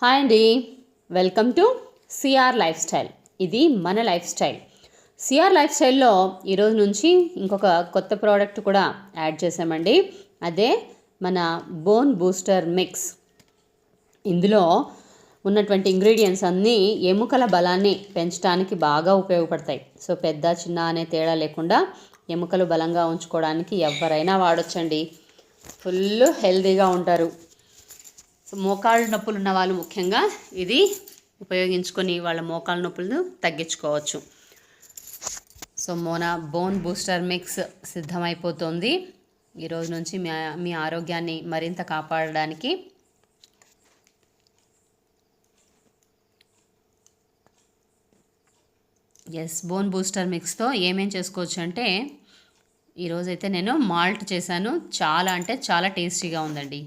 Hi అండి, welcome to CR life style. ఇది మన లైఫ్ స్టైల్. సిఆర్ లైఫ్ స్టైల్లో ఈరోజు నుంచి ఇంకొక కొత్త ప్రోడక్ట్ కూడా యాడ్ చేసామండి. అదే మన బోన్ బూస్టర్ మిక్స్. ఇందులో ఉన్నటువంటి ఇంగ్రీడియంట్స్ అన్నీ ఎముకల బలాన్ని పెంచడానికి బాగా ఉపయోగపడతాయి. సో పెద్ద చిన్న అనే తేడా లేకుండా ఎముకలు బలంగా ఉంచుకోవడానికి ఎవరైనా వాడొచ్చండి. ఫుల్ హెల్తీగా ఉంటారు. సో మోకాళ్ళ నొప్పులు ఉన్న వాళ్ళు ముఖ్యంగా ఇది ఉపయోగించుకొని వాళ్ళ మోకాళ్ళ నొప్పులను తగ్గించుకోవచ్చు. సో బోన్ బూస్టర్ మిక్స్ సిద్ధమైపోతుంది. ఈరోజు నుంచి మీ ఆరోగ్యాన్ని మరింత కాపాడడానికి బోన్ బూస్టర్ మిక్స్తో ఏమేం చేసుకోవచ్చు అంటే, ఈరోజైతే నేను మాల్ట్ చేశాను. చాలా అంటే చాలా టేస్టీగా ఉందండి.